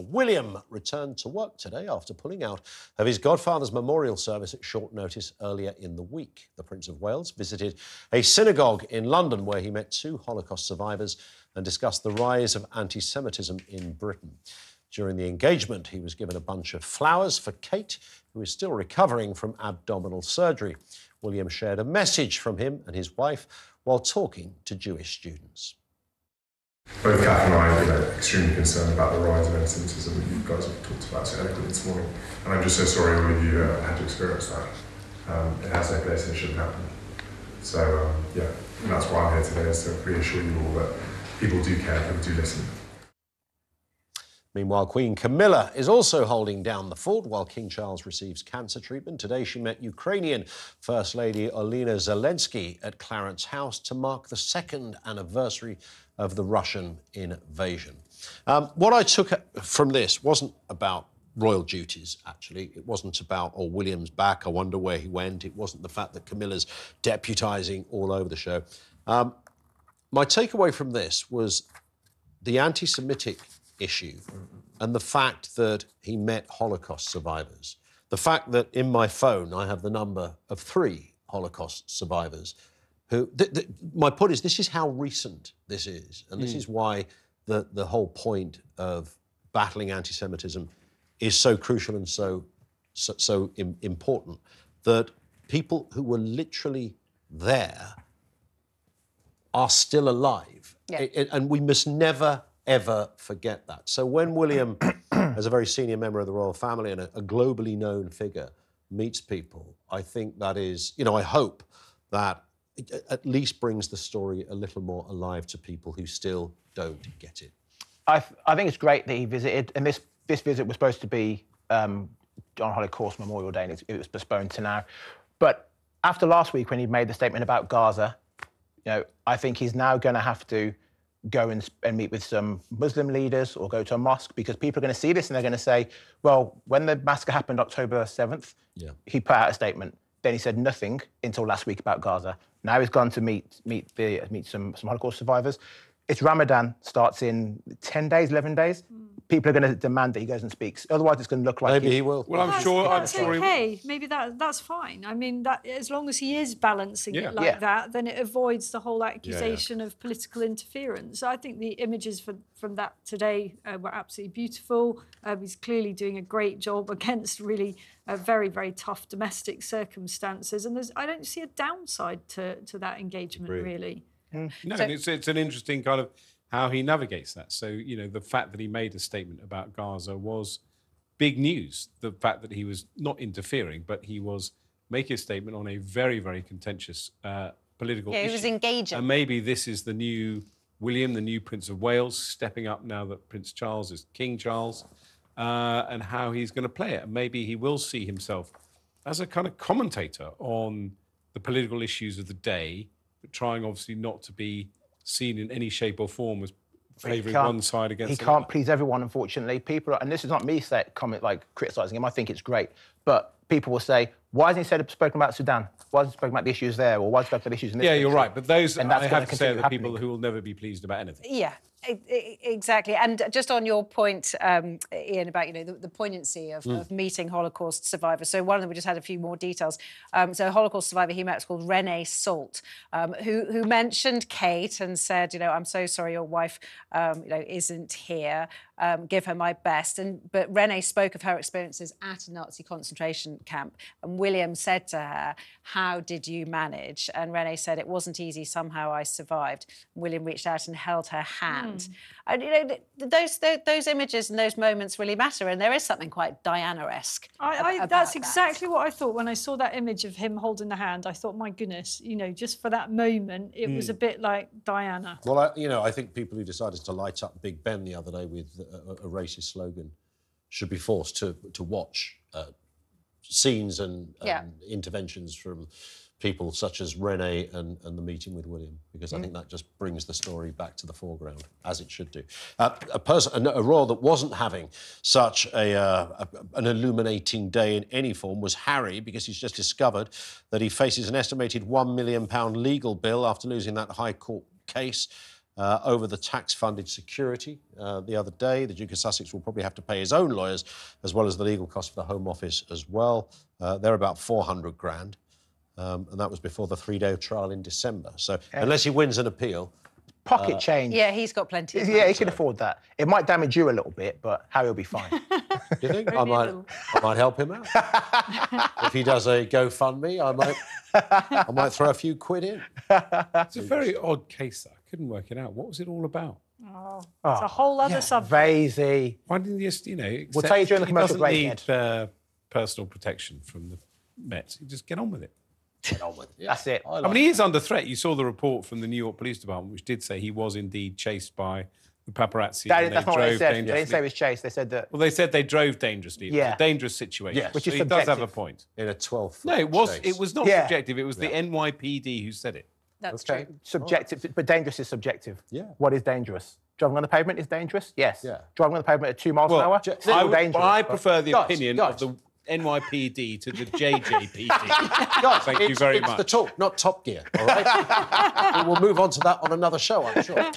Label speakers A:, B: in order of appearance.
A: William returned to work today after pulling out of his godfather's memorial service at short notice earlier in the week. The Prince of Wales visited a synagogue in London where he met 2 Holocaust survivors and discussed the rise of anti-Semitism in Britain. During the engagement, he was given a bunch of flowers for Kate, who is still recovering from abdominal surgery. William shared a message from him and his wife while talking to Jewish students.
B: Both Kath and I are extremely concerned about the rise of anti-Semitism that you guys have talked about so eloquently this morning. And I'm just so sorry all of you had to experience that. It has no place and it shouldn't happen. So, yeah, and that's why I'm here today, is to reassure you all that people do care, people do listen.
A: Meanwhile, Queen Camilla is also holding down the fort while King Charles receives cancer treatment. Today she met Ukrainian First Lady Olena Zelensky at Clarence House to mark the 2nd anniversary of the Russian invasion. What I took from this wasn't about royal duties, actually. It wasn't about, oh, William's back, I wonder where he went. It wasn't the fact that Camilla's deputising all over the show. My takeaway from this was the anti-Semitic issue and the fact that he met Holocaust survivors. The fact that in my phone I have the number of 3 Holocaust survivors who... my point is, this is how recent this is, and this is why the whole point of battling anti-Semitism is so crucial and so important, that people who were literally there are still alive.
C: Yeah.
A: And we must never, ever forget that. So when William, as a very senior member of the royal family and a globally known figure, meets people, I think that is, I hope that it at least brings the story a little more alive to people who still don't get it.
D: I think it's great that he visited, and this visit was supposed to be on Holocaust Memorial Day, and it was postponed to now. But after last week, when he made the statement about Gaza, I think he's now going to have to go and meet with some Muslim leaders or go to a mosque, because people are going to see this and they're going to say, well, when the massacre happened October 7th, he put out a statement. Then he said nothing until last week about Gaza. Now he's gone to meet some Holocaust survivors. It's Ramadan, starts in 10 days, 11 days. People are going to demand that he goes and speaks. Otherwise, it's going to look like
A: maybe he will.
E: Well, I'm sure
F: okay. He will. Maybe that's fine. I mean, that as long as he is balancing it like that, then it avoids the whole accusation of political interference. I think the images from that today were absolutely beautiful. He's clearly doing a great job against really very, very tough domestic circumstances, and I don't see a downside to that engagement, really.
E: No, so, it's an interesting kind of how he navigates that. So, the fact that he made a statement about Gaza was big news. The fact that he was not interfering, but he was making a statement on a very, very contentious political issue.
C: He was engaging.
E: And maybe this is the new William, the new Prince of Wales, stepping up now that Prince Charles is King Charles, and how he's going to play it. And maybe he will see himself as a kind of commentator on the political issues of the day, but trying obviously not to be seen in any shape or form as favouring one side against the other.
D: He can't please everyone, unfortunately. People, and this is not me criticising him, I think it's great, but people will say, why hasn't he spoken about Sudan? Why hasn't he spoken about the issues there? Or why hasn't he spoken about the issues in this country?
E: You're right, but those,
D: and that's
E: I have to say, the people who will never be pleased about anything.
C: Yeah, exactly. And just on your point, Ian, about, the poignancy of meeting Holocaust survivors. So one of them, we just had a few more details. So a Holocaust survivor he met was called Renee Salt, who mentioned Kate and said, I'm so sorry your wife, isn't here. Give her my best. But Renee spoke of her experiences at a Nazi concentration camp. And William said to her, how did you manage? And Renee said, it wasn't easy. Somehow I survived. William reached out and held her hand. And, those images and those moments really matter. And there is something quite Diana-esque about
F: that's exactly what I thought when I saw that image of him holding the hand. I thought, my goodness, just for that moment, it was a bit like Diana.
A: Well, I think people who decided to light up Big Ben the other day with a racist slogan should be forced to watch scenes and interventions from people such as Renee and the meeting with William, because I think that just brings the story back to the foreground, as it should do. A royal that wasn't having such an illuminating day in any form was Harry, because he's just discovered that he faces an estimated £1 million legal bill after losing that High Court case. over the tax-funded security the other day. The Duke of Sussex will probably have to pay his own lawyers as well as the legal costs for the Home Office as well. They're about 400 grand. And that was before the 3-day trial in December. So unless he wins an appeal...
D: Pocket change.
C: Yeah, he can
D: afford that. It might damage you a little bit, but Harry will be fine.
A: Do you think? I might help him out. If he does a GoFundMe, I might throw a few quid in.
E: It's a very odd case, though. I couldn't work it out. What was it all about?
F: Oh, it's a whole other subject.
D: Vaizey.
E: Why didn't you just,
D: We'll tell you during the commercial break.
E: He doesn't need personal protection from the Mets. You just get on with it.
A: Get on with it. Yeah.
D: That's it.
E: I mean, he is under threat. You saw the report from the New York Police Department, which did say he was indeed chased by the paparazzi.
D: That's not what they said. They didn't say it was chased. They said that...
E: Well, they said they drove dangerously. It was a dangerous situation.
A: Yes.
D: Which is
E: so he does have a
D: subjective.
E: point.
A: In a 12th.
E: No, it was not subjective. It was the NYPD who said it.
C: That's true.
D: Subjective, but dangerous is subjective.
A: Yeah.
D: What is dangerous? Driving on the pavement is dangerous? Yes.
A: Yeah.
D: Driving on the pavement at 2 miles an hour? Still dangerous.
E: I prefer the opinion
A: guys.
E: of the NYPD to the JJPD.
A: Guys,
E: Thank you very much.
A: It's the talk, not Top Gear, all right? We'll move on to that on another show, I'm sure.